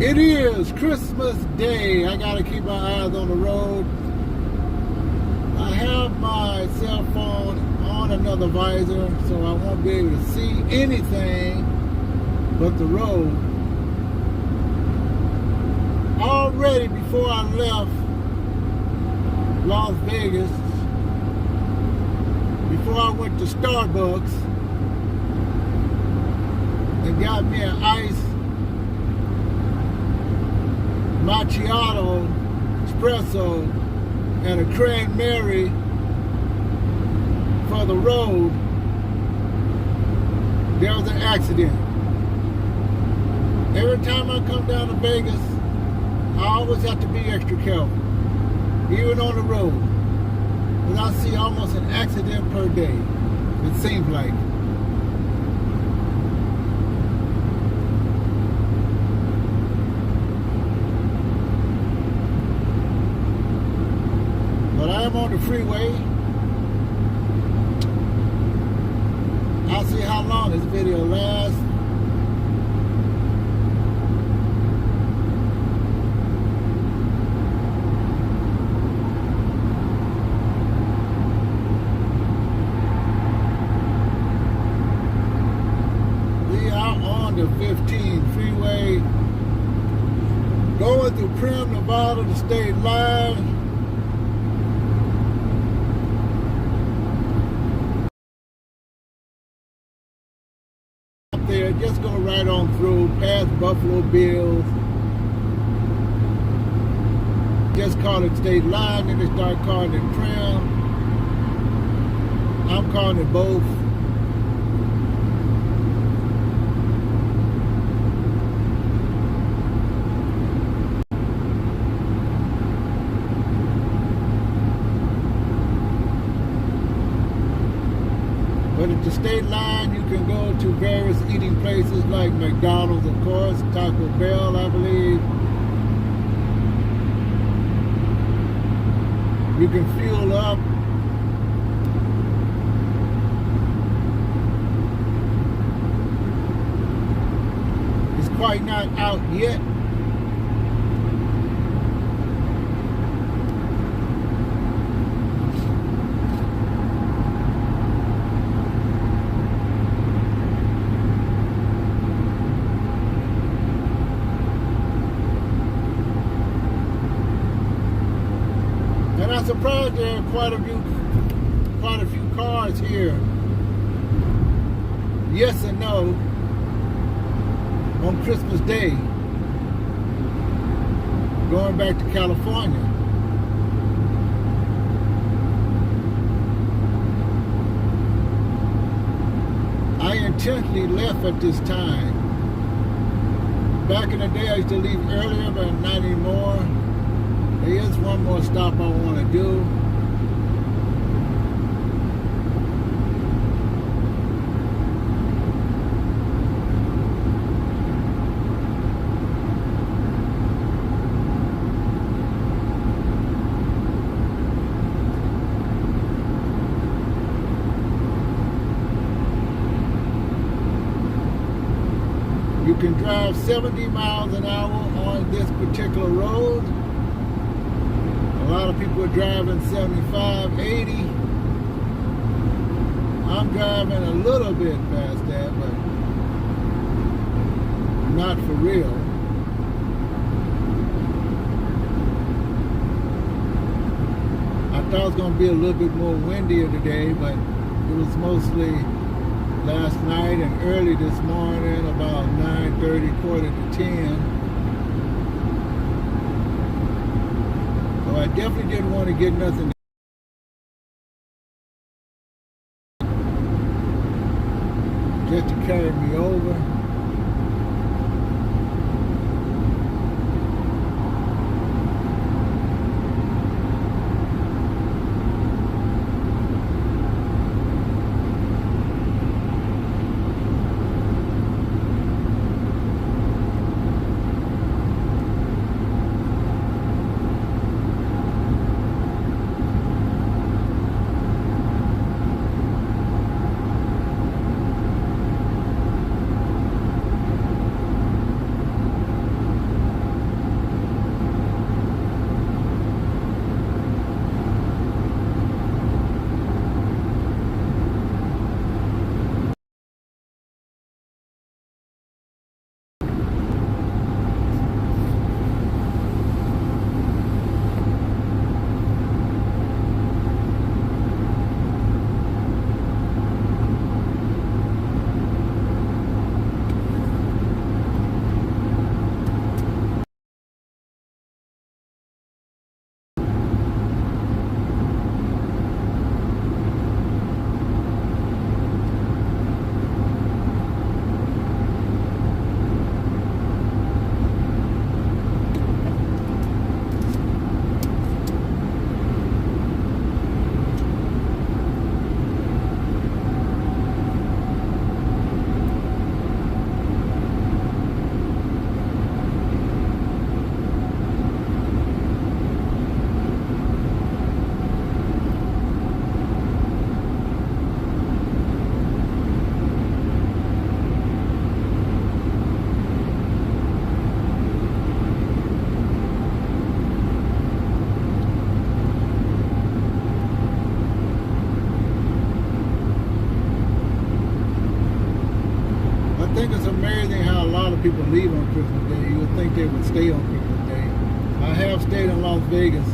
It is Christmas Day. I gotta keep my eyes on the road. I have my cell phone on another visor, so I won't be able to see anything but the road. Already before I left Las Vegas, before I went to Starbucks and got me an ice macchiato espresso and a cranberry for the road, there was an accident. Every time I come down to Vegas, I always have to be extra careful, even on the road, because I see almost an accident per day, it seems like. I'm on the freeway. I'll see how long this video lasts. We are on the 15 freeway, going through Primm, Nevada, the state line. There, just go right on through, past Buffalo Bills. Just call it state line, then they start calling it Primm. I'm calling it both. But at the state line, you can go to various eating places like McDonald's, of course, Taco Bell, I believe. You can fuel up. It's quite not out yet. And I'm surprised there are quite a few cars here. Yes and no on Christmas Day, going back to California. I intentionally left at this time. Back in the day, I used to leave earlier, but not anymore. There is one more stop I want to do. You can drive 70 miles an hour on this particular road. A lot of people are driving 75, 80. I'm driving a little bit past that, but not for real. I thought it was going to be a little bit more windier today, but it was mostly last night and early this morning, about 9:30, quarter to 10. So I definitely didn't want to get nothing just to carry me over. of people leave on Christmas Day. You would think they would stay on Christmas Day. I have stayed in Las Vegas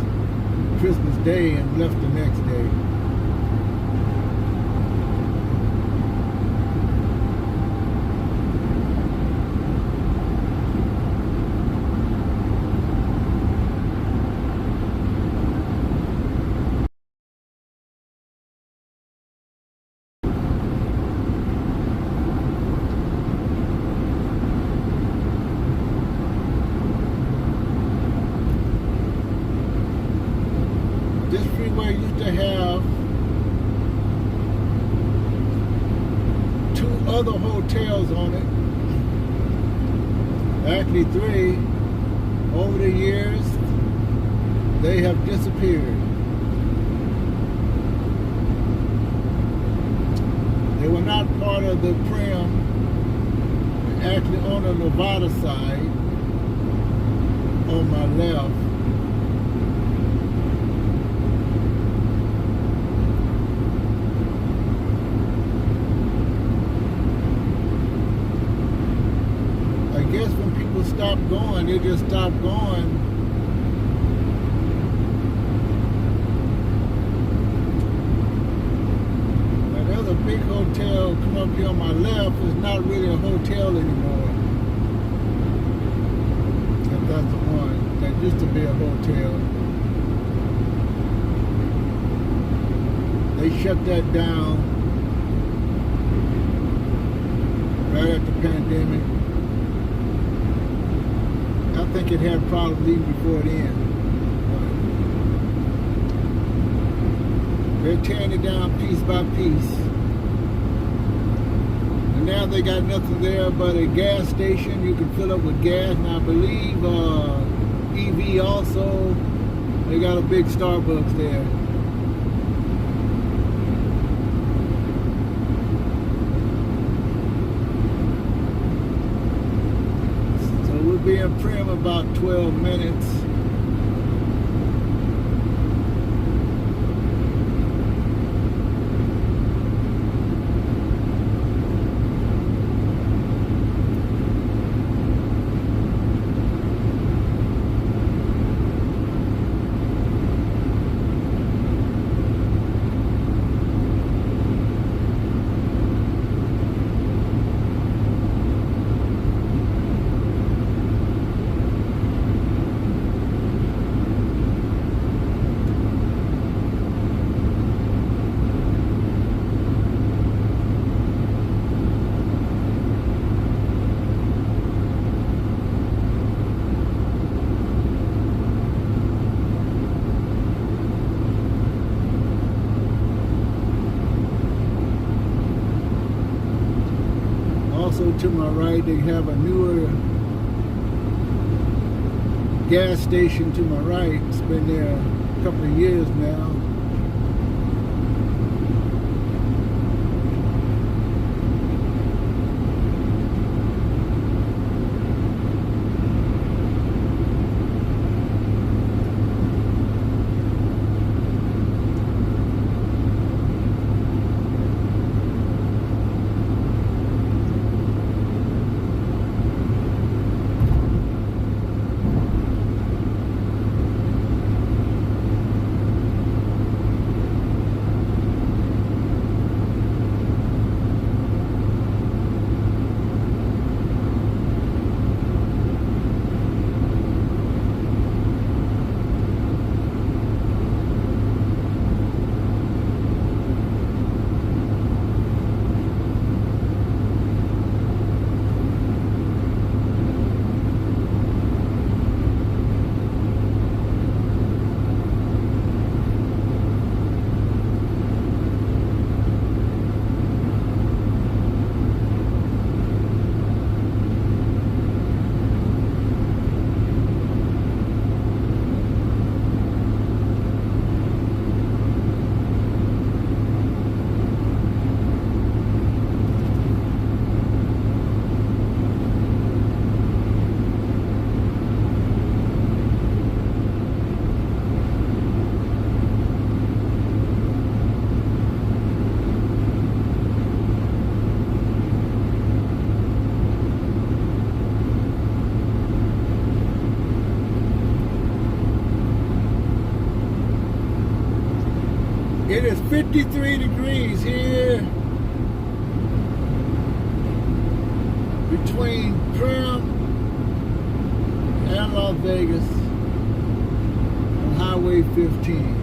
Christmas Day and left the next day. This freeway used to have 2 other hotels on it. Actually 3. Over the years, they have disappeared. They were not part of the Primm. Actually on the Nevada side, on my left. I guess when people stop going, they just stop going. Now there's a big hotel come up here on my left. It's not really a hotel anymore. If that's the one that used to be a hotel. They shut that down right after the pandemic. I think it had problems even before then. They're tearing it down piece by piece. And now they got nothing there but a gas station. You can fill up with gas. And I believe EV also. They got a big Starbucks there. We'll be in Primm about 12 minutes. Also to my right, they have a newer gas station to my right. It's been there a couple of years now. 53 degrees here between Primm and Las Vegas on Highway 15.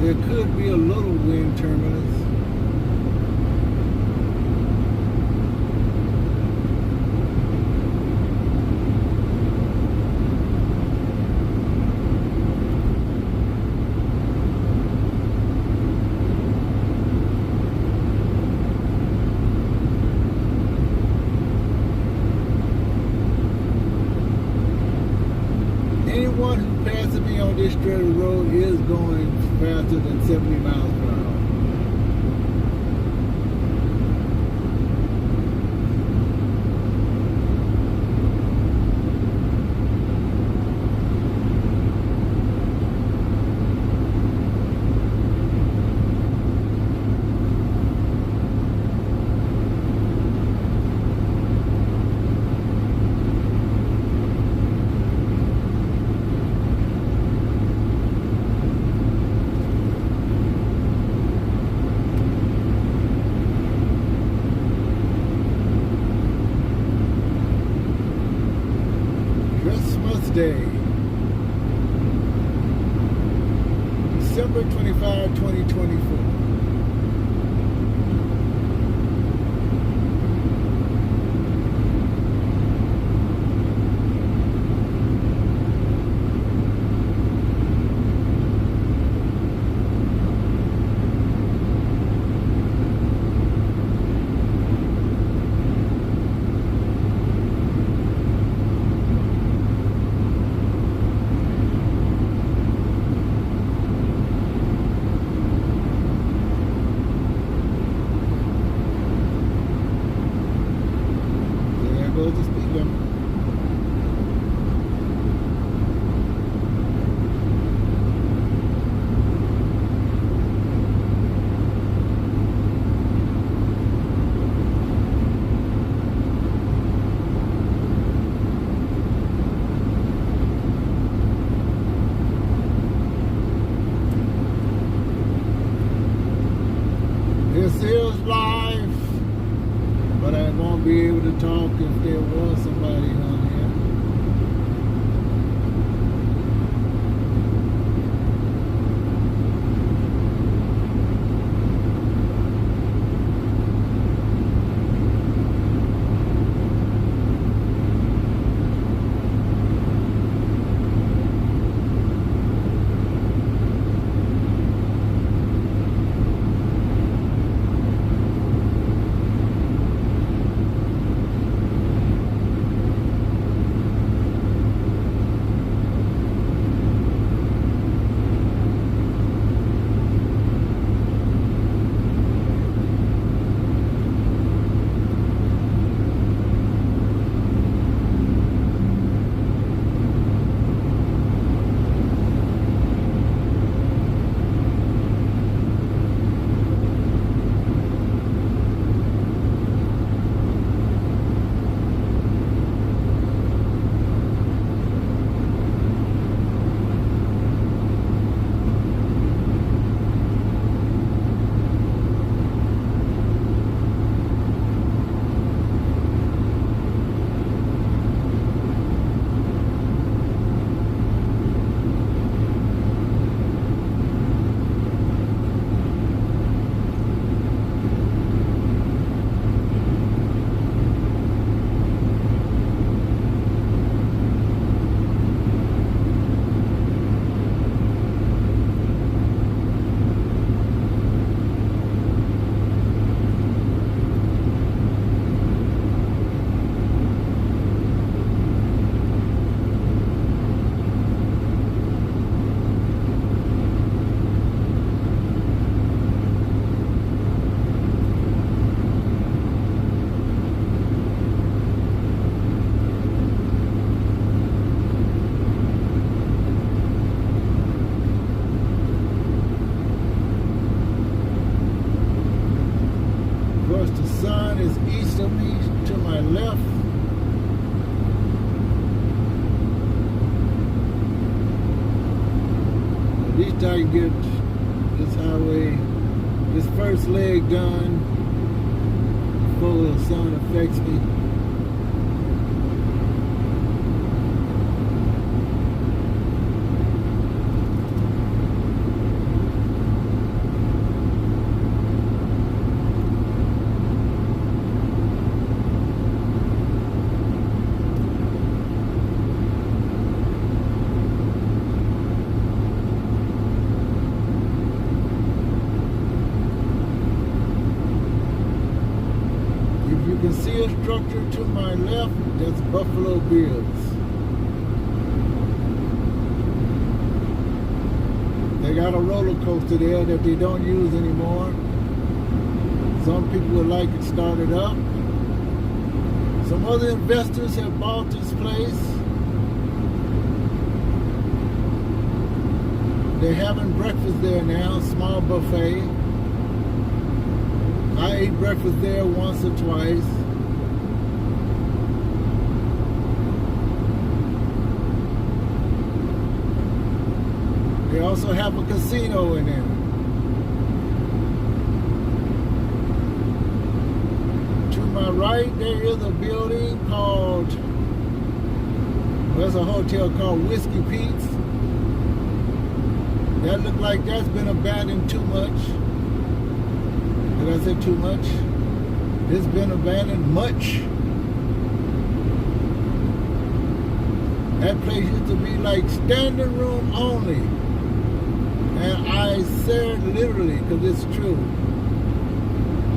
There could be a little wind turbulence. Anyone who passes me on this straight road is going faster than 70 miles per hour. Christmas Day, December 25, 2024. Goes the speed limit. This is live, but I won't be able to talk if there was somebody on here. sun is east of me to my left. At least I can get this highway, this first leg done before the sun affects me. You can see a structure to my left, that's Buffalo Bills. They got a roller coaster there that they don't use anymore. Some people would like it started up. Some other investors have bought this place. They're having breakfast there now, small buffet. I ate breakfast there once or twice. They also have a casino in there. To my right, there is a building called, there's a hotel called Whiskey Pete's. That looked like that's been abandoned too much. Did I say too much? It's been abandoned much. That place used to be like standing room only. And I said literally, because it's true,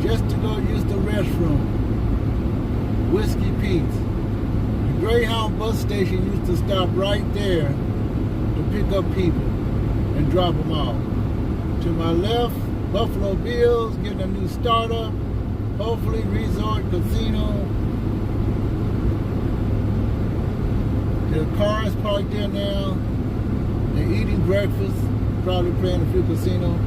just to go use the restroom. Whiskey Pete's. The Greyhound bus station used to stop right there to pick up people and drop them off. To my left, Buffalo Bills getting a new startup, hopefully resort casino. There are cars parked there now. They're eating breakfast, probably playing a few casino.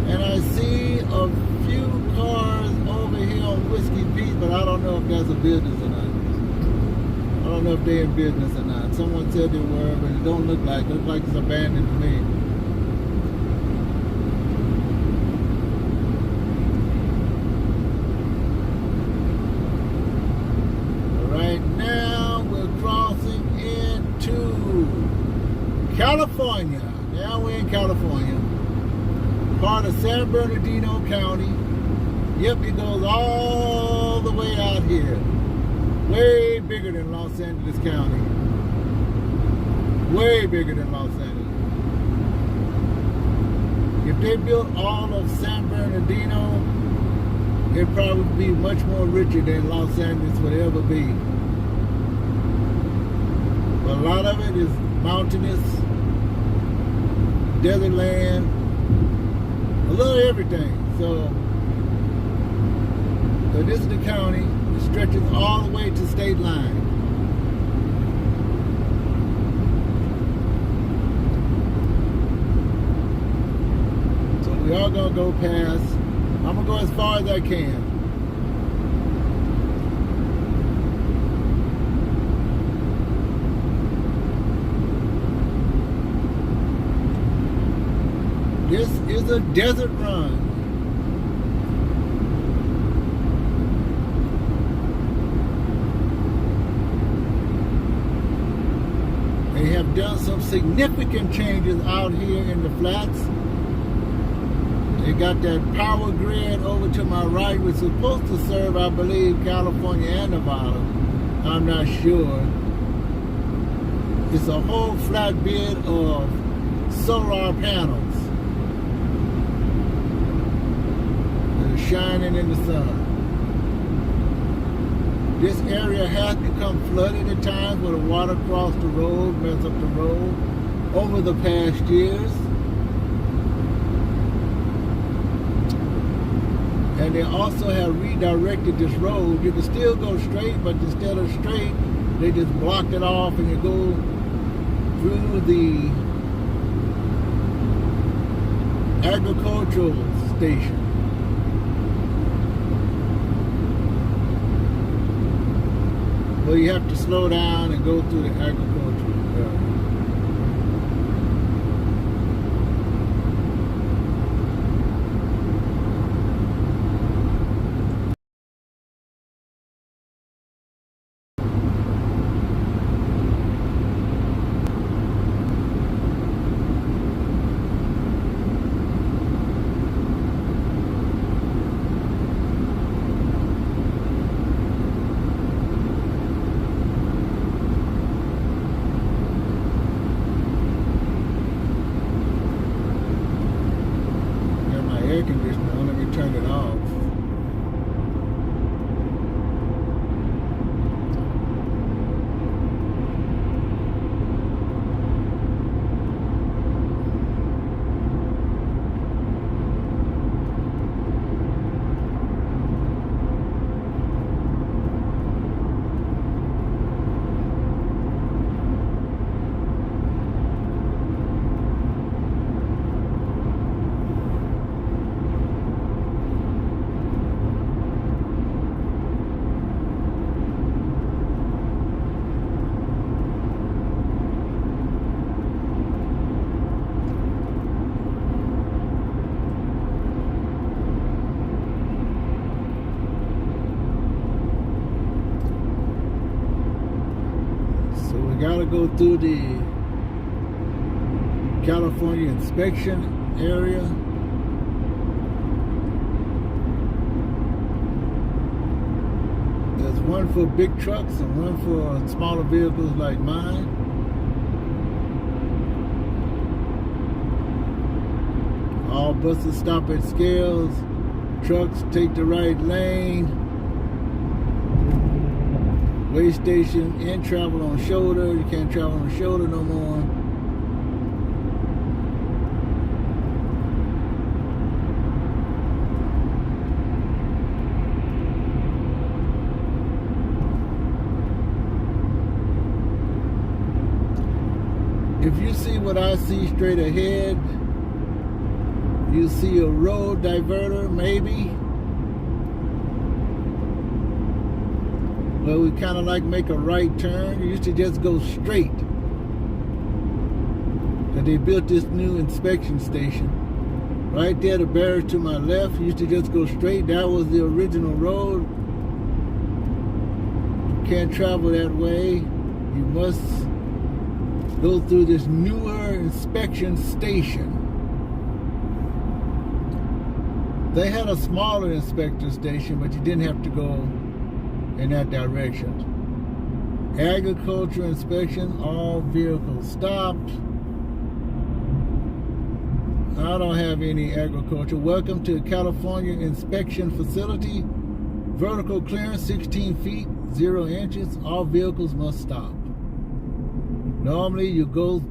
And I see a few cars over here on Whiskey Pete's, but I don't know if that's a business or not. I don't know if they're in business or not. Someone said they were, but it don't look like it. It looks like it's abandoned to me. California. Now we're in California. Part of San Bernardino County. Yep, it goes all the way out here. Way bigger than Los Angeles County. Way bigger than Los Angeles. If they built all of San Bernardino, it'd probably be much more richer than Los Angeles would ever be. But a lot of it is mountainous, desert land, a little everything. So this is the county. It stretches all the way to state line. So we are gonna go past. I'm gonna go as far as I can. This is a desert run. They have done some significant changes out here in the flats. They got that power grid over to my right, which is supposed to serve, I believe, California and Nevada. I'm not sure. It's a whole flat bed of solar panels. Shining in the sun. This area has become flooded at times where the water crossed the road, messed up the road over the past years. And they also have redirected this road. You can still go straight, but instead of straight, they just blocked it off and you go through the agricultural station. Well, you have to slow down and go through the agricultural area. Air conditioner on, let me turn it off. Gotta go through the California inspection area. There's one for big trucks and one for smaller vehicles like mine. All buses stop at scales. Trucks take the right lane. Way station and travel on shoulder. You can't travel on the shoulder no more. If you see what I see straight ahead, you see a road diverter maybe. Well, we kind of like make a right turn. You used to just go straight. But they built this new inspection station. Right there, the barrier to my left, you used to just go straight. That was the original road. You can't travel that way. You must go through this newer inspection station. They had a smaller inspection station, but you didn't have to go in that direction. Agriculture inspection, all vehicles stopped. I don't have any agriculture. Welcome to California inspection facility. Vertical clearance 16 feet, 0 inches. All vehicles must stop. Normally you go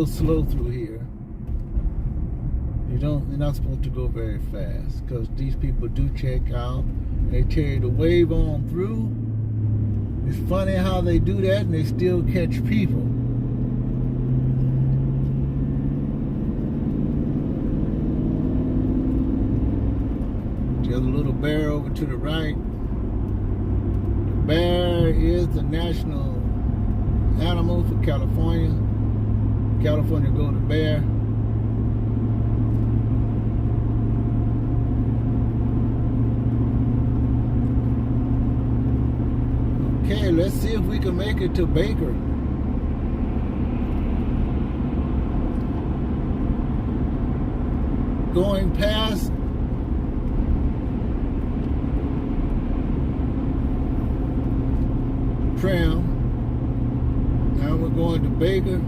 slow through here. You're not supposed to go very fast because these people do check out. They tell you to wave on through. It's funny how they do that and they still catch people. There's a little bear over to the right. The bear is the national animal for California. California go to bear. Okay, let's see if we can make it to Baker. Going past Primm. Now we're going to Baker.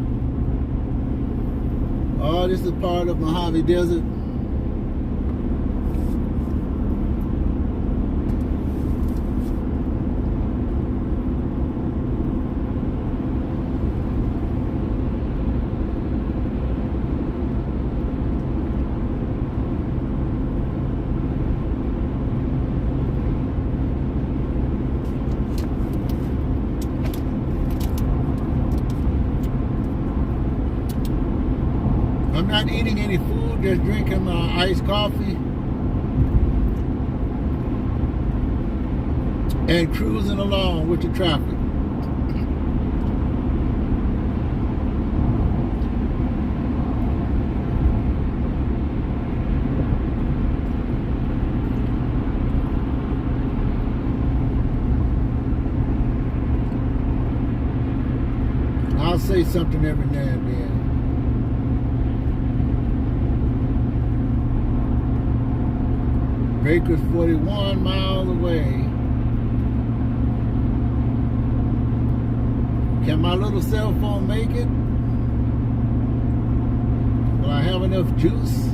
Oh, this is part of Mohave Desert. I'm not eating any food, just drinking my iced coffee. and cruising along with the traffic. I'll say something every now and then. Baker's 41 miles away. Can my little cell phone make it? Will I have enough juice?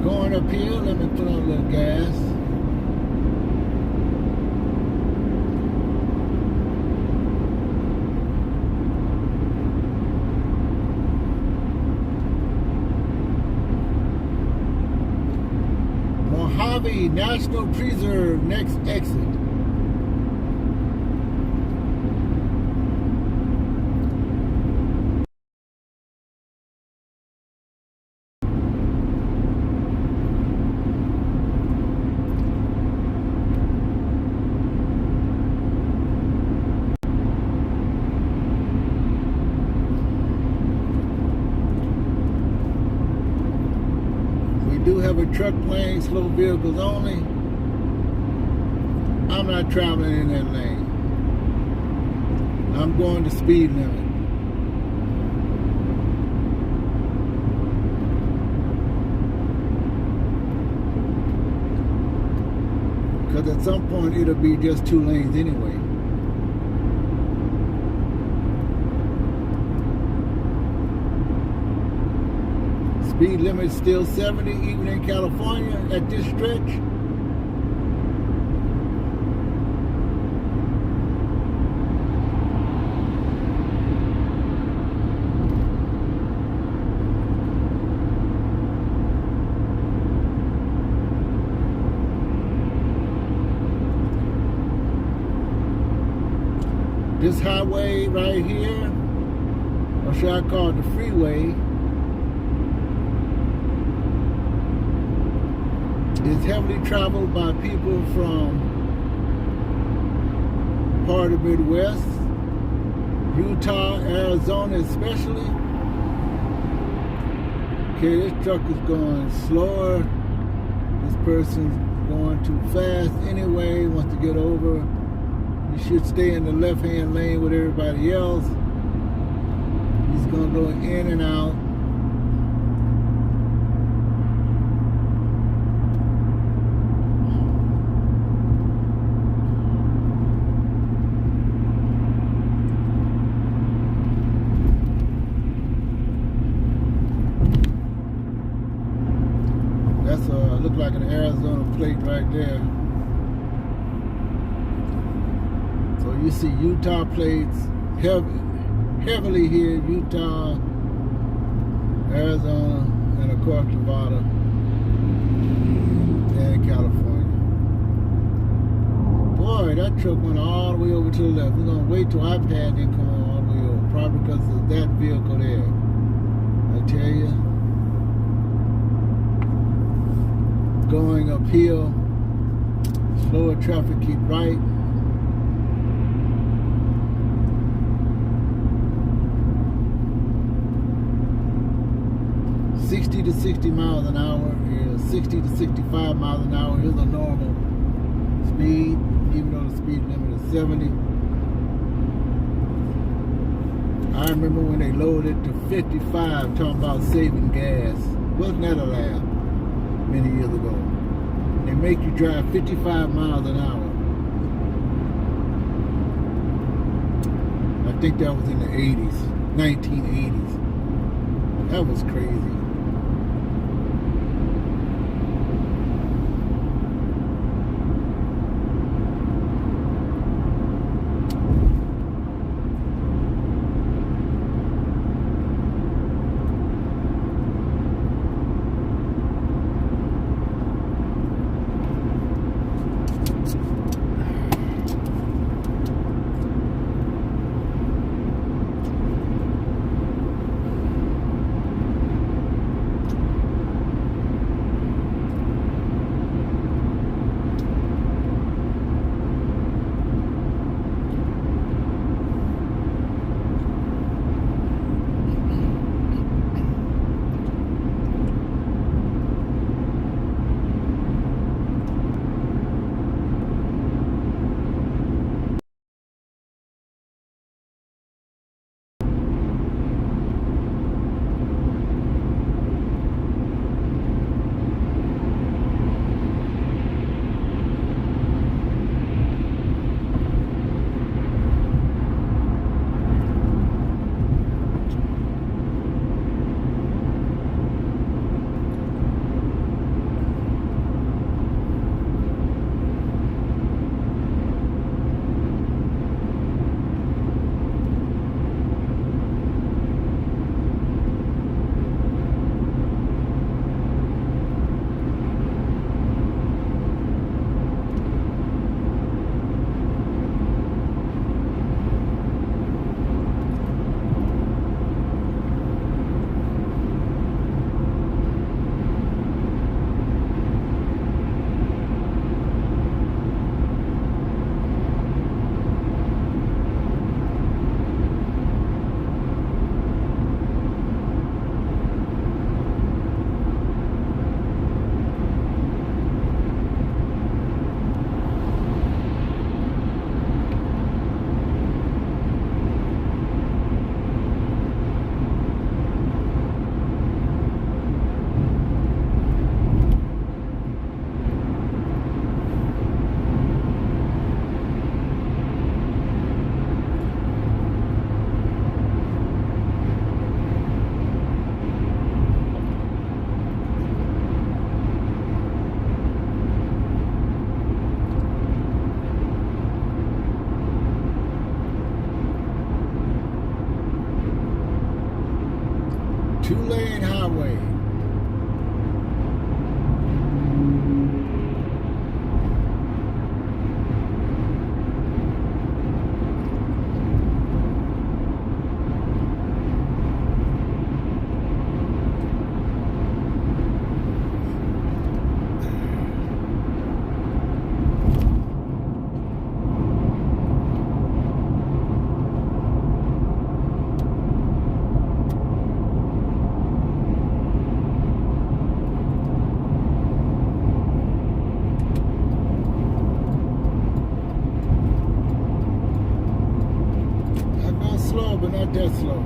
Going up here, let me put on a little gas. Mohave National Preserve, next exit. Do have a truck lane, slow vehicles only. I'm not traveling in that lane. I'm going the speed limit. Because at some point it'll be just 2 lanes anyway. Speed limit still 70 even in California at this stretch. This highway right here, or should I call it the freeway, is heavily traveled by people from part of the Midwest, Utah, Arizona especially. Okay, this truck is going slower. This person's going too fast anyway, wants to get over. You should stay in the left-hand lane with everybody else. He's gonna go in and out. That's look like an Arizona plate right there. So you see Utah plates heavily here, Utah, Arizona, and of course Nevada and California. Boy, that truck went all the way over to the left. We're gonna wait till iPad then come on all the way over, probably because of that vehicle there. I tell you. Going uphill, slower traffic, keep right. $60 to 60 miles an hour is 60 to 65 miles an hour is a normal speed, even though the speed limit is 70. I remember when they lowered it to 55, talking about saving gas. Wasn't that a laugh? Many years ago. They make you drive 55 miles an hour. I think that was in the 80s, 1980s. That was crazy. way. Slow, but not that slow.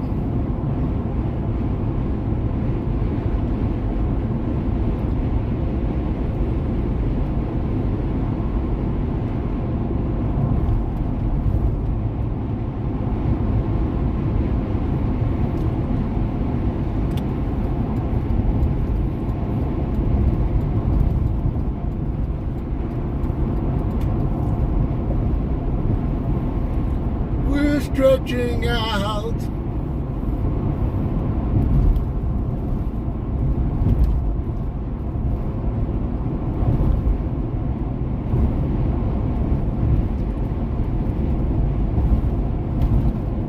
We're stretching out.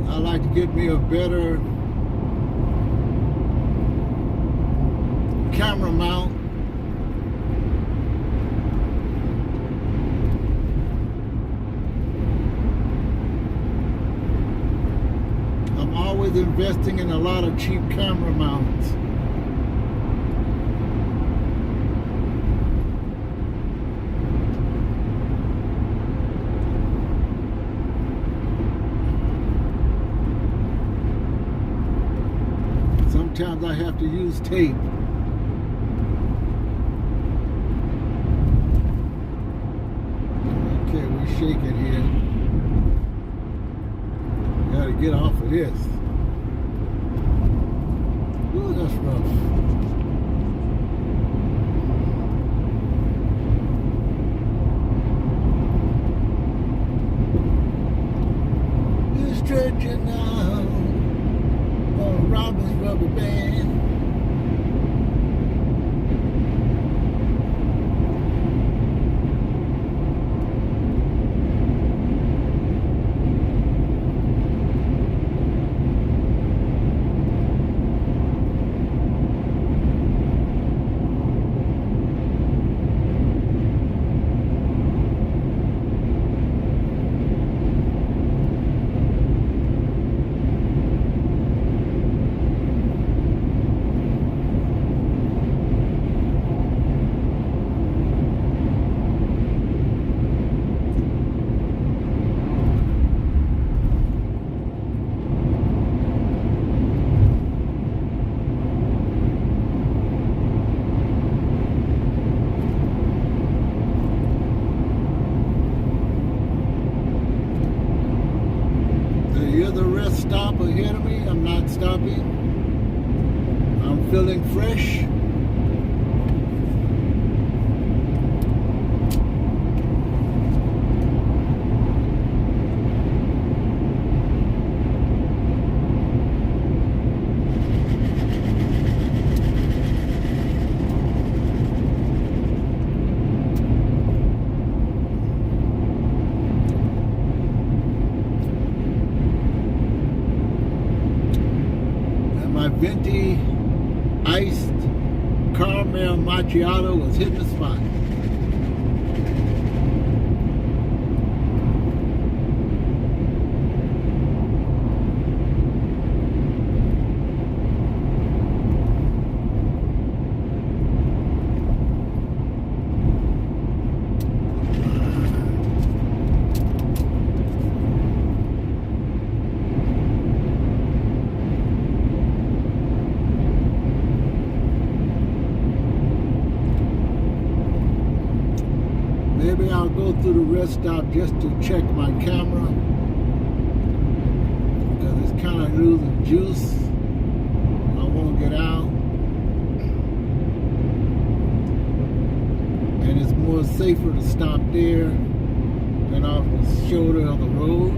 I like to get me a better camera mount. I'm always investing in a lot of cheap camera mounts. Sometimes I have to use tape. Okay, we're shaking here. Gotta get off of this. Ooh, that's rough. We're stretching out on Robin's rubber band. The rest stop ahead of me. I'm not stopping. I'm feeling fresh. My venti iced caramel macchiato was hitting the spot. Maybe I'll go through the rest stop just to check my camera, because it's kind of losing juice. I won't get out, and it's more safer to stop there than off the shoulder of the road.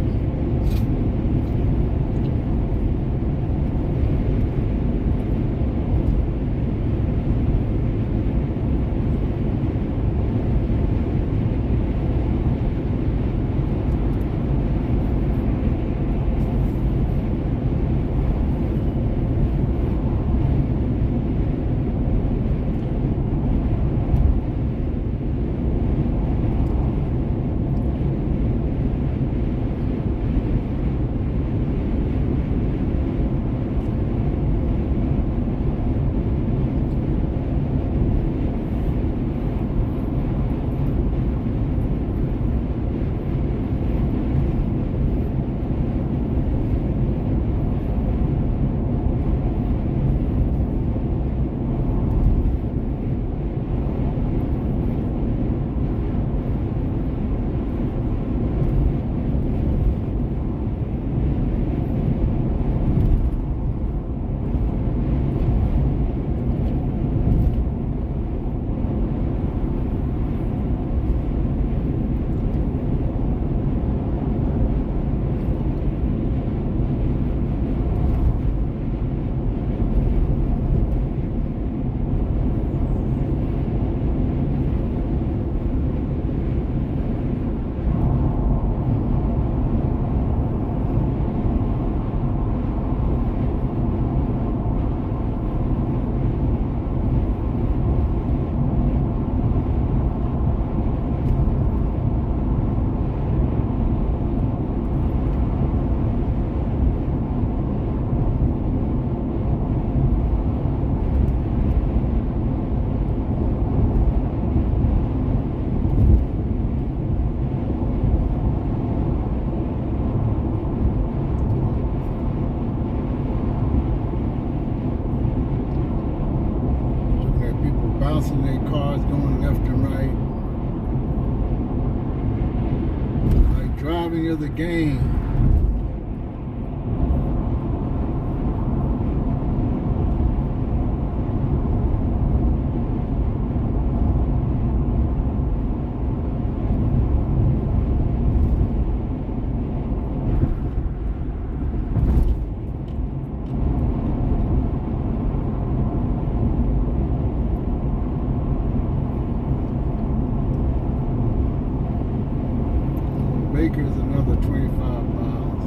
bouncing their cars going left and right. Like driving is a game. Baker's another 25 miles.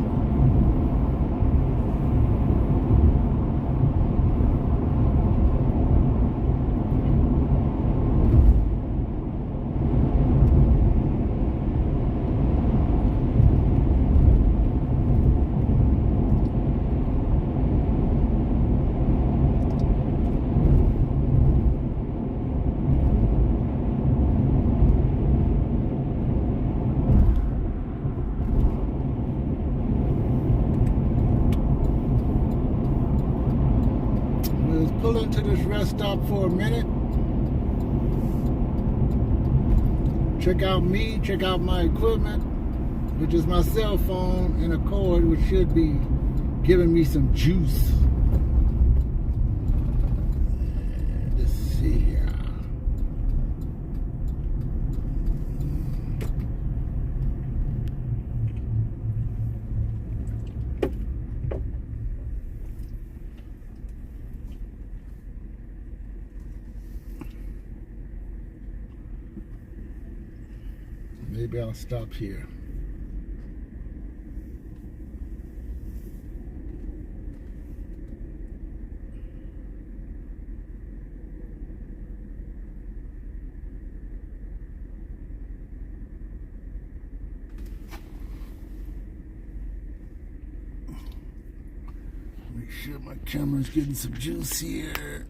Pull into this rest stop for a minute. Check out me, check out my equipment, which is my cell phone and a cord, which should be giving me some juice. Let's see here. Maybe I'll stop here. Make sure my camera's getting some juice here.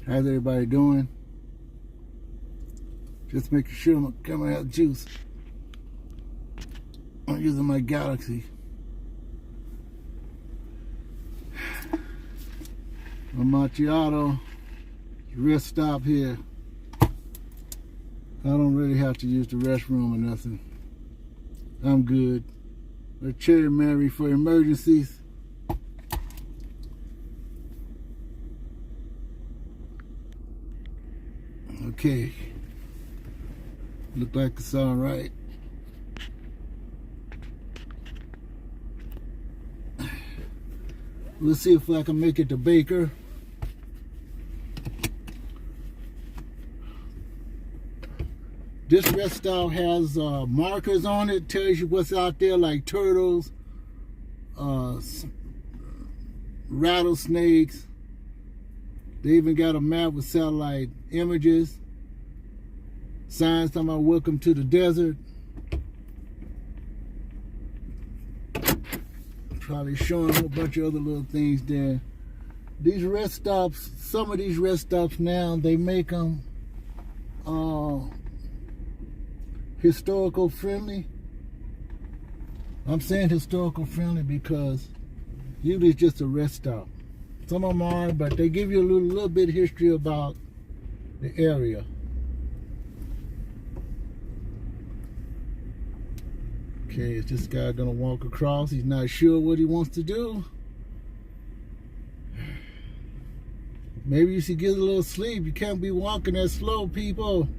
How's everybody doing? Just making sure my camera has juice. I'm using my Galaxy. A macchiato rest stop here. I don't really have to use the restroom or nothing. I'm good. A Cherry Mary for emergencies. Okay, look like it's all right. We'll see if I can make it to Baker. This rest stop has markers on it, tells you what's out there, like turtles, rattlesnakes. They even got a map with satellite images. Signs talking about welcome to the desert. Probably showing a whole bunch of other little things there. These rest stops, some of these rest stops now, they make them historical friendly. I'm saying historical friendly because usually it's just a rest stop. Some of them are, but they give you a little bit of history about the area. Okay, is this guy gonna walk across? He's not sure what he wants to do. Maybe you should get a little sleep. You can't be walking that slow, people.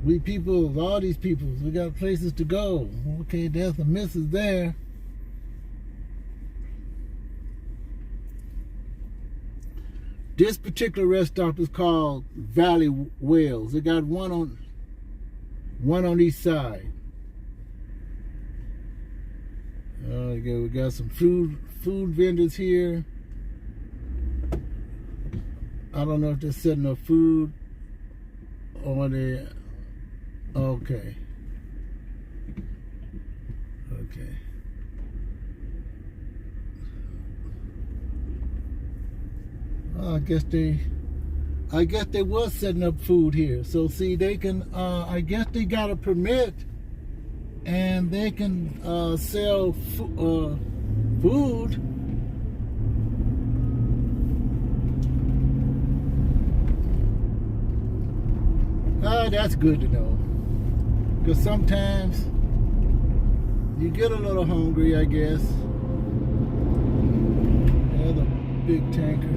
We people, all these people, we got places to go. Okay, there's the missus there. This particular rest stop is called Valley Wells. They got one on each side. We got some food vendors here. I don't know if they're setting up food or they. Okay. I guess they was setting up food here. So see, they can, I guess they got a permit and they can sell food. That's good to know. Because sometimes you get a little hungry, I guess. There's a big tanker.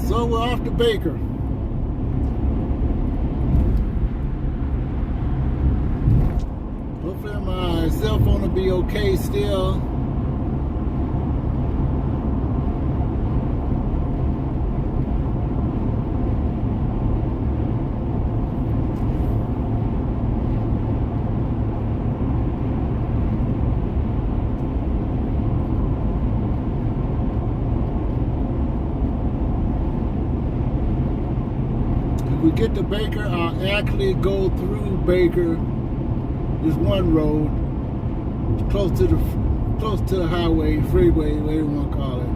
So we're off to Baker. Hopefully my cell phone will be okay still. If we get to Baker, I'll actually go through Baker. There's one road close to the highway, freeway, whatever you want to call it.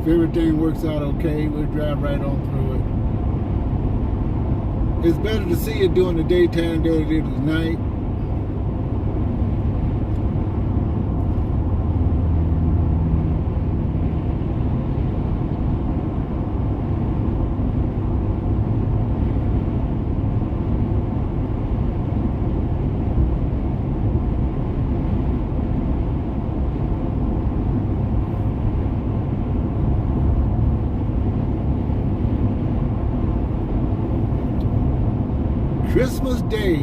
If everything works out okay, we'll drive right on through it. It's better to see it during the daytime than it is at night. Christmas Day.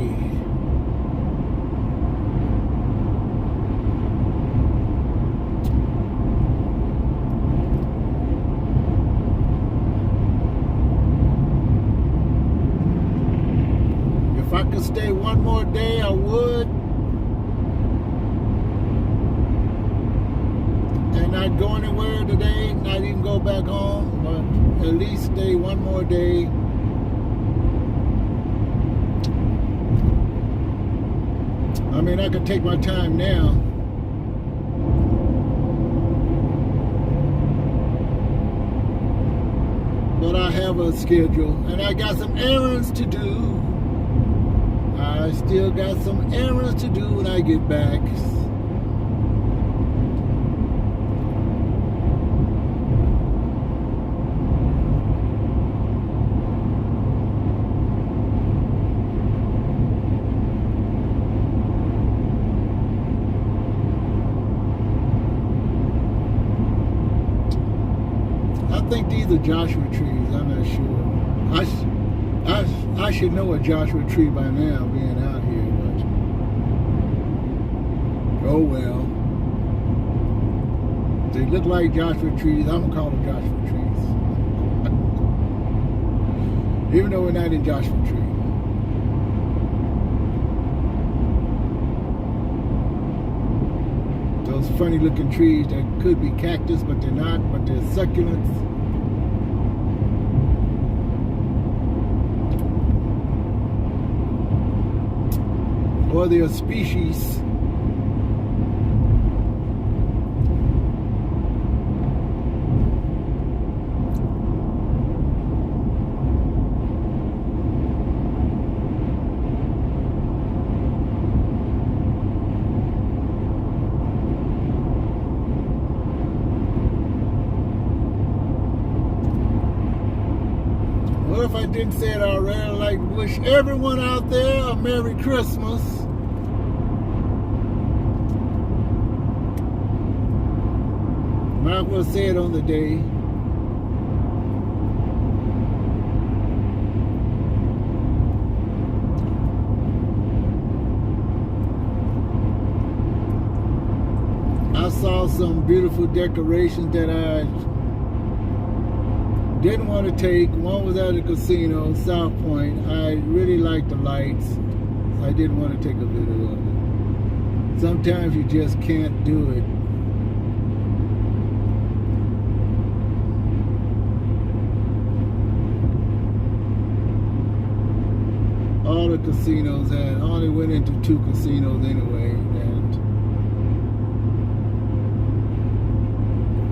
If I could stay one more day, I would. And not go anywhere today, not even go back home, but at least stay one more day. I mean, I could take my time now. But I have a schedule, and I got some errands to do. I still got some errands to do when I get back. I think these are Joshua trees. I'm not sure. I should know a Joshua tree by now, being out here, but oh well. They look like Joshua trees. I'm gonna call them Joshua trees, even though we're not in Joshua tree. Those funny looking trees that could be cactus, but they're not, but they're succulents. Or they're a species. Well, if I didn't say it already, I'd like to wish everyone out there a Merry Christmas. Might as well say it on the day. I saw some beautiful decorations that I didn't want to take. One was at the casino, South Point. I really liked the lights. I didn't want to take a video of it. Sometimes you just can't do it. all the casinos had. I only went into 2 casinos anyway, and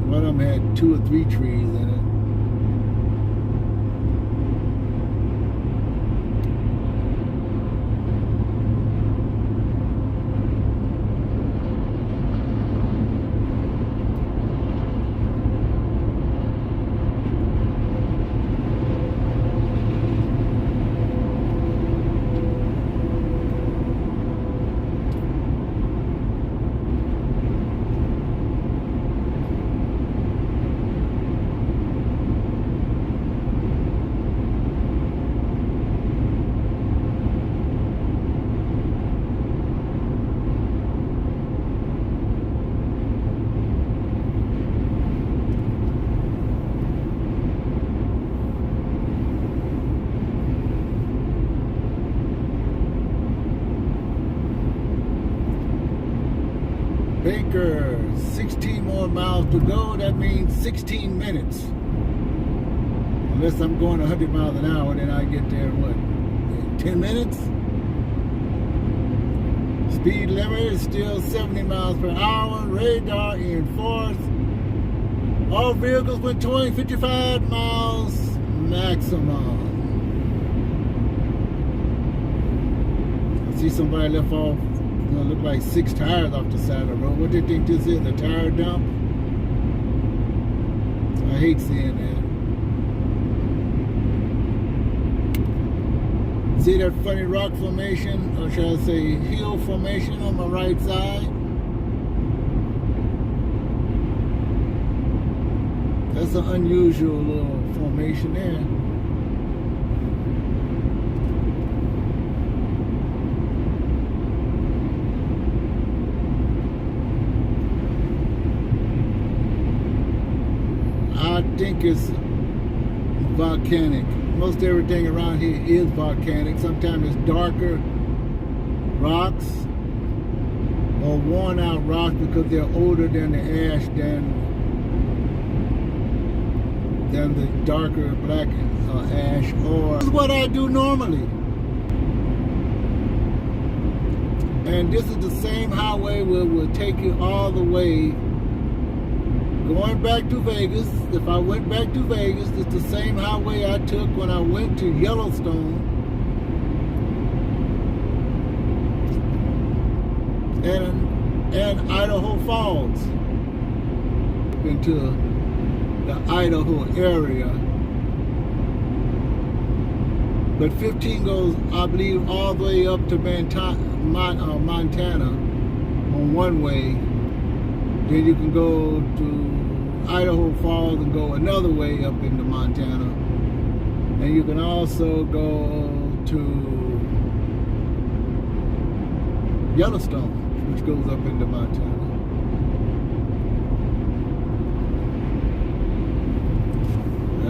one of them had 2 or 3 trees in it. Baker, 16 more miles to go. That means 16 minutes. Unless I'm going 100 miles an hour, then I get there in what, 10 minutes? Speed limit is still 70 miles per hour. Radar enforced. All vehicles with 55 miles maximum. I see somebody left off. Look like 6 tires off the side of the road. What do you think this is? A tire dump? I hate seeing that. See that funny rock formation, or should I say hill formation on my right side? That's an unusual little formation there. I think it's volcanic. Most everything around here is volcanic. Sometimes it's darker rocks or worn out rocks because they're older than the ash than the darker black ash. Or this is what I do normally. And this is the same highway where we'll take you all the way. Going back to Vegas, if I went back to Vegas, it's the same highway I took when I went to Yellowstone and Idaho Falls, into the Idaho area. But 15 goes, I believe, all the way up to Montana on one way. Then you can go to Idaho Falls and go another way up into Montana. And you can also go to Yellowstone, which goes up into Montana.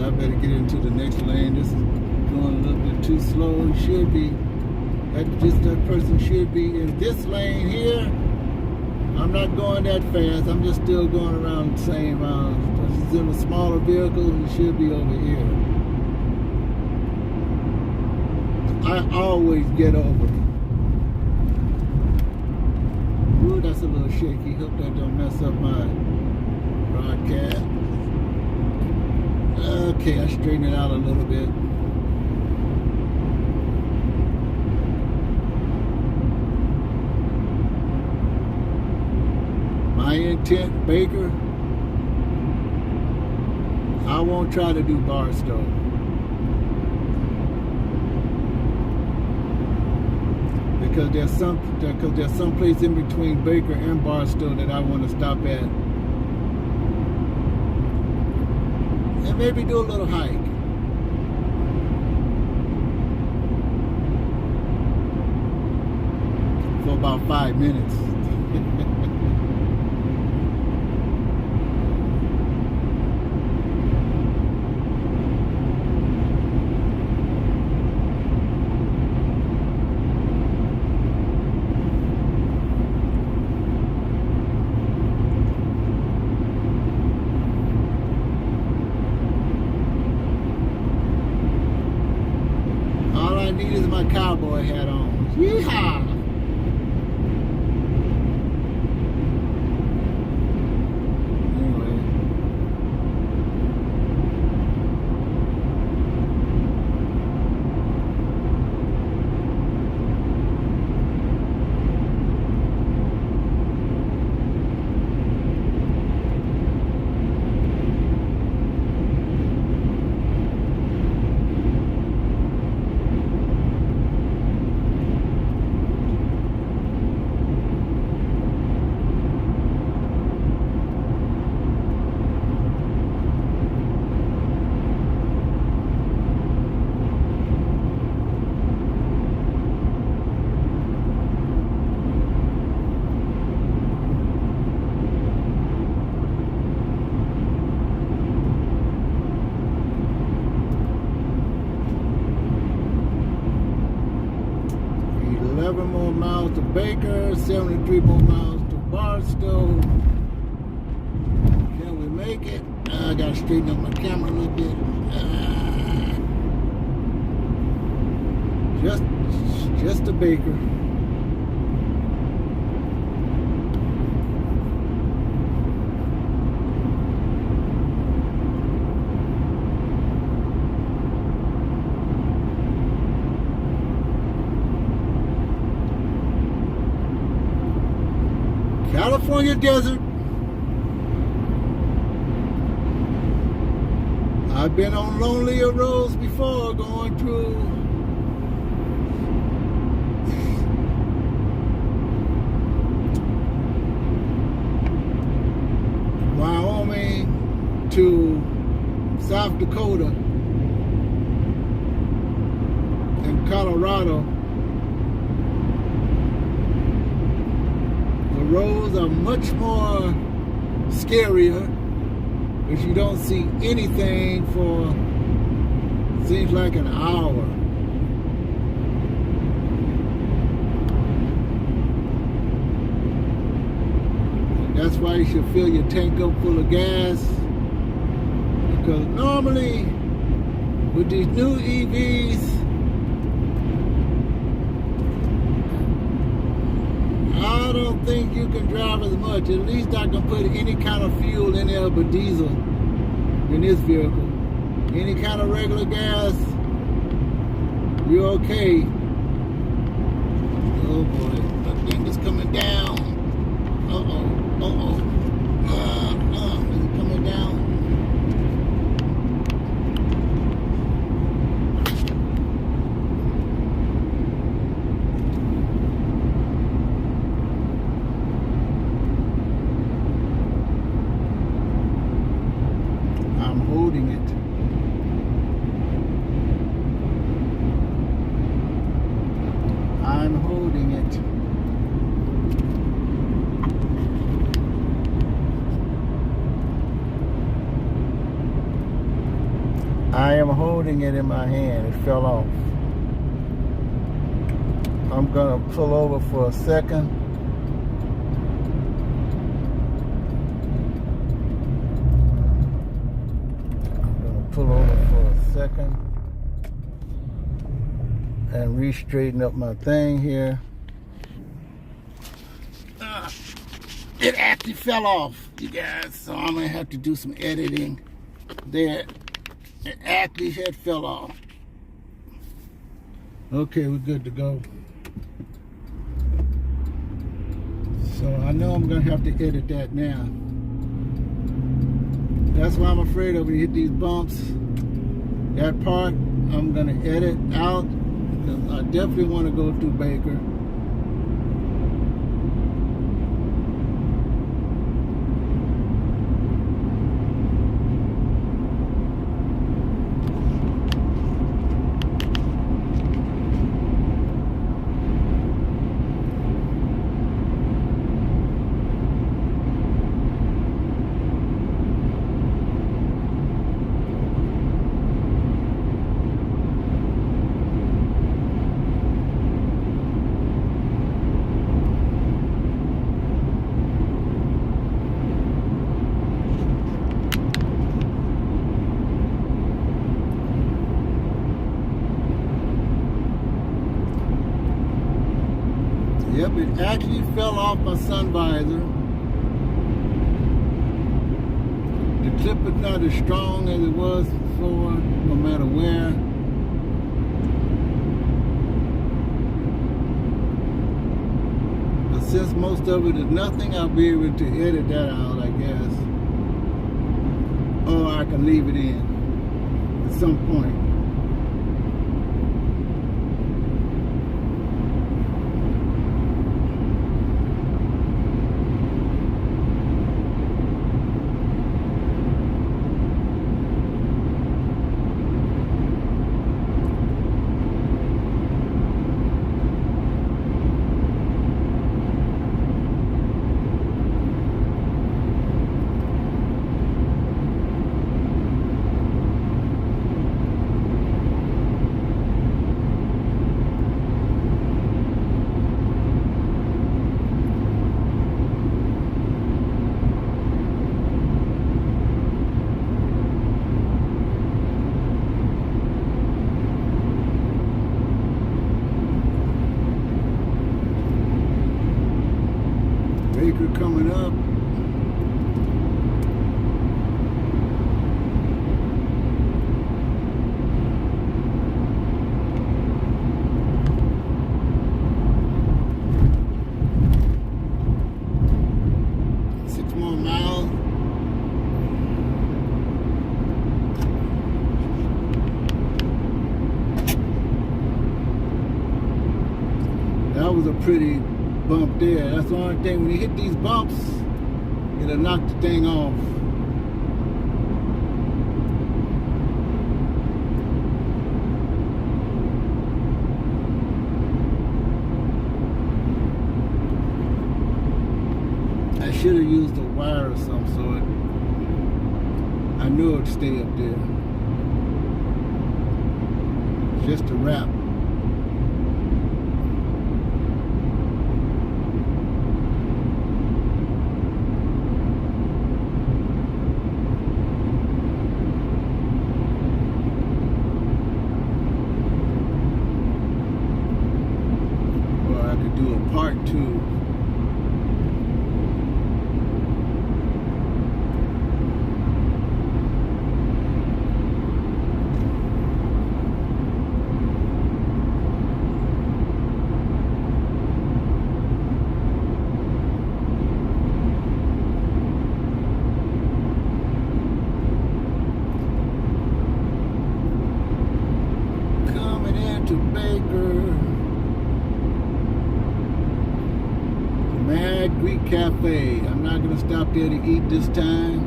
I better get into the next lane. This is going a little bit too slow. It should be, that person should be in this lane here. I'm not going that fast. I'm just still going around the same miles. This is in a smaller vehicle. It should be over here. I always get over. Ooh, that's a little shaky. Hope that don't mess up my broadcast. Okay, I straighten it out a little bit. My intent, Baker, I won't try to do Barstow. Because there's some place in between Baker and Barstow that I want to stop at. And maybe do a little hike. For about 5 minutes. Cowboy cowboy hat on. Yeehaw! Anyway. More miles to Baker, 73 more miles to Barstow. Can we make it? I gotta straighten up my camera a little bit. Just to Baker. California desert. I've been on lonelier roads before, going through Wyoming to South Dakota and Colorado. Roads are much more scarier because you don't see anything for seems like an hour. And that's why you should fill your tank up full of gas, because normally with these new EVs, I don't think you can drive as much. At least I can put any kind of fuel in there but diesel in this vehicle. Any kind of regular gas, you're okay. Oh boy, that thing is coming down. Uh-oh. Is it coming down? I'm holding it. I am holding it in my hand. It fell off. I'm gonna pull over for a second. Pull over for a second and re-straighten up my thing here. It actually fell off, you guys, so I'm gonna have to do some editing there. It actually had fell off. Okay, we're good to go. So I know I'm gonna have to edit that now. That's why I'm afraid of when you hit these bumps. That part I'm gonna edit out because I definitely want to go through Baker. It actually fell off my sun visor. The clip is not as strong as it was before, no matter where. But since most of it is nothing, I'll be able to edit that out, I guess. Or I can leave it in at some point. Baker coming up. That was a pretty bump there. That's the only thing. When you hit these bumps, it'll knock the thing off. I should have used a wire of some sort. I knew it would stay up there. Just a wrap. Do a part 2. Coming into Baker. Mad Greek Cafe. I'm not going to stop there to eat this time.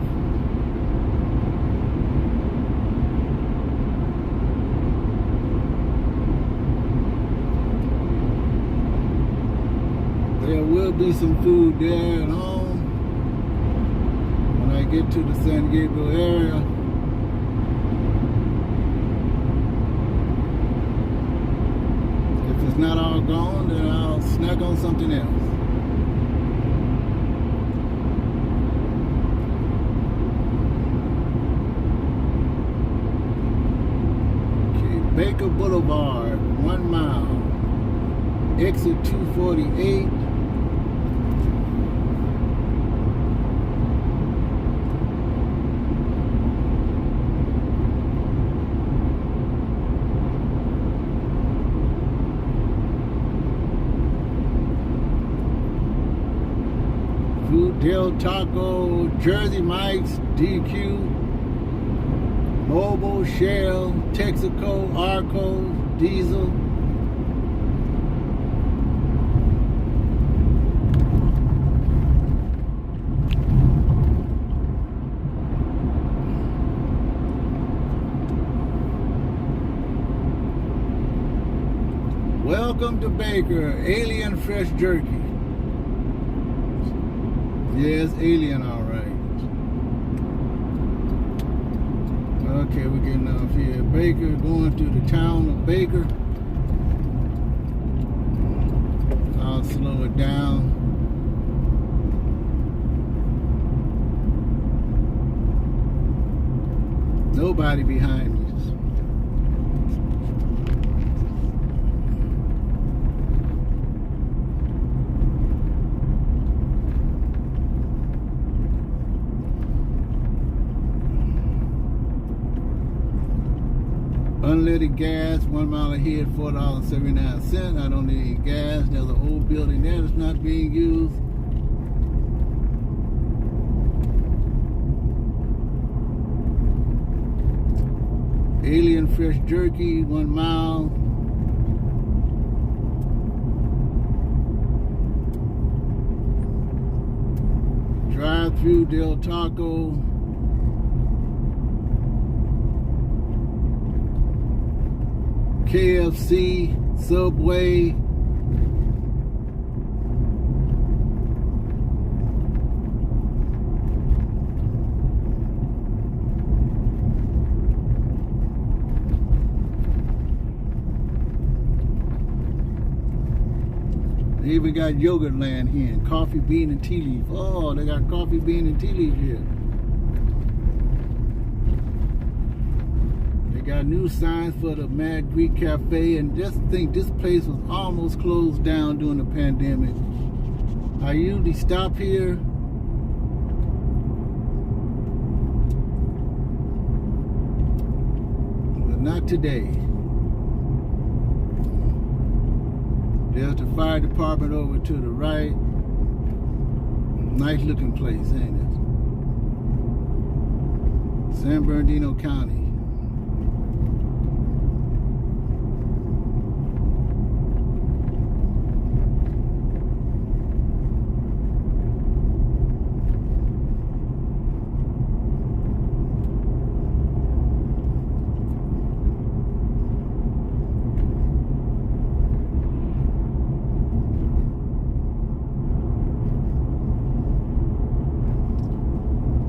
There will be some food there at home when I get to the San Gabriel area. If it's not all gone, then I'll snack on something else. Baker Boulevard, 1 mile, exit 248. Food Del Taco, Jersey Mike's, DQ. Mobile, Shell, Texaco, Arco, Diesel. Welcome to Baker, Alien Fresh Jerky. Yes, Alien, all right. Okay, we're getting off here. Baker, going through the town of Baker. I'll slow it down. Nobody behind me. Unleaded gas, 1 mile ahead, $4.79. I don't need any gas. There's an old building there that's not being used. Alien fresh jerky, 1 mile. Drive-through Del Taco. KFC, Subway. They even got Yogurt Land here, and Coffee Bean and Tea Leaf. Oh, they got Coffee Bean and Tea Leaf here. They got new signs for the Mad Greek Cafe, and just think this place was almost closed down during the pandemic. I usually stop here. But not today. There's the fire department over to the right. Nice looking place, ain't it? San Bernardino County.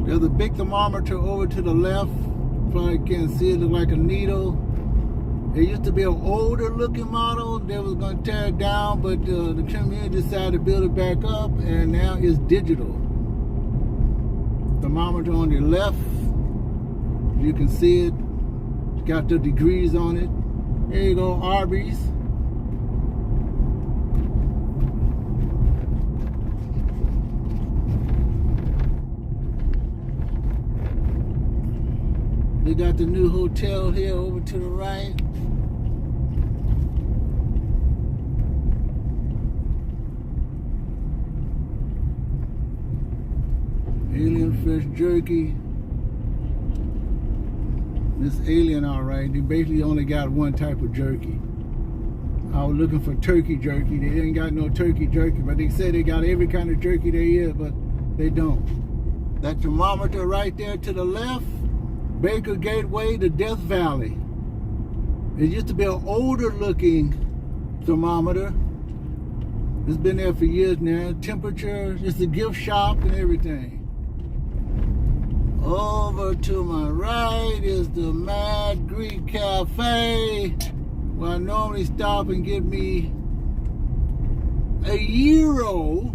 There's a big thermometer over to the left. Probably can't see it, look like a needle. It used to be an older looking model. They was going to tear it down, but the community decided to build it back up, and now it's digital. Thermometer on the left, you can see it. It's got the degrees on it. There you go, Arby's. They got the new hotel here over to the right. Alien fresh jerky. This alien, all right. They basically only got one type of jerky. I was looking for turkey jerky. They ain't got no turkey jerky, but they say they got every kind of jerky there is, but they don't. That thermometer right there to the left, Baker Gateway to Death Valley. It used to be an older looking thermometer. It's been there for years now. Temperature, it's a gift shop and everything. Over to my right is the Mad Greek Cafe, where I normally stop and get me a Euro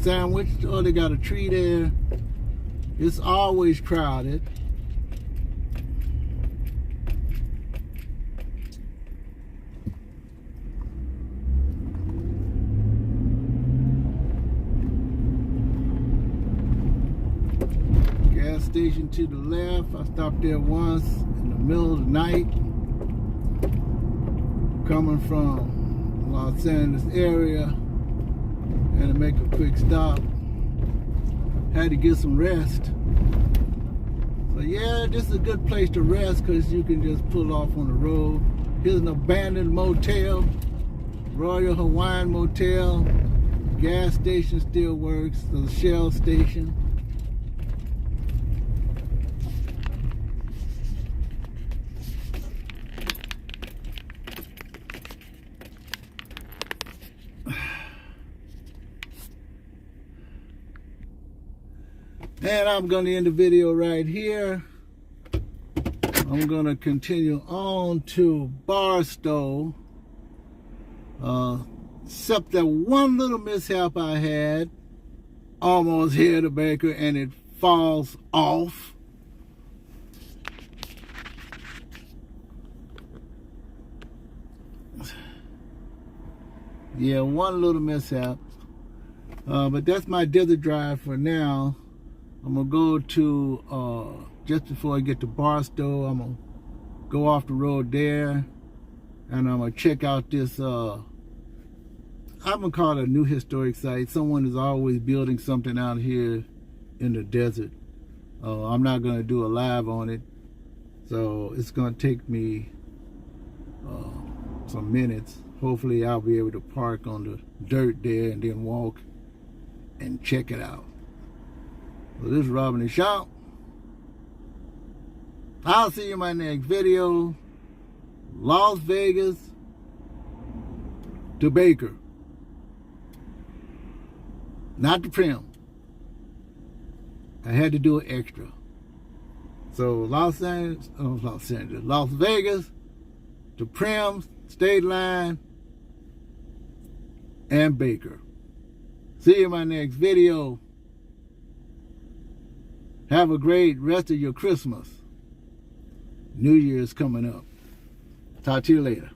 sandwich. Oh, they got a tree there. It's always crowded. Gas station to the left. I stopped there once in the middle of the night, coming from Los Angeles area. Had to make a quick stop. Had to get some rest. So yeah, this is a good place to rest because you can just pull off on the road. Here's an abandoned motel, Royal Hawaiian Motel. Gas station still works, the Shell station. And I'm going to end the video right here. I'm going to continue on to Barstow. Except that one little mishap I had. Almost hit a Baker and it falls off. Yeah, one little mishap. But that's my desert drive for now. I'm gonna go to just before I get to Barstow, I'm gonna go off the road there, and I'm gonna check out this I'm gonna call it a new historic site. Someone is always building something out here in the desert. I'm not gonna do a live on it, so it's gonna take me some minutes. Hopefully I'll be able to park on the dirt there and then walk and check it out. So this is Robin the Shop. I'll see you in my next video. Las Vegas to Baker. Not to Primm. I had to do it extra. So Las Vegas to Primm, State Line, and Baker. See you in my next video. Have a great rest of your Christmas. New Year's coming up. Talk to you later.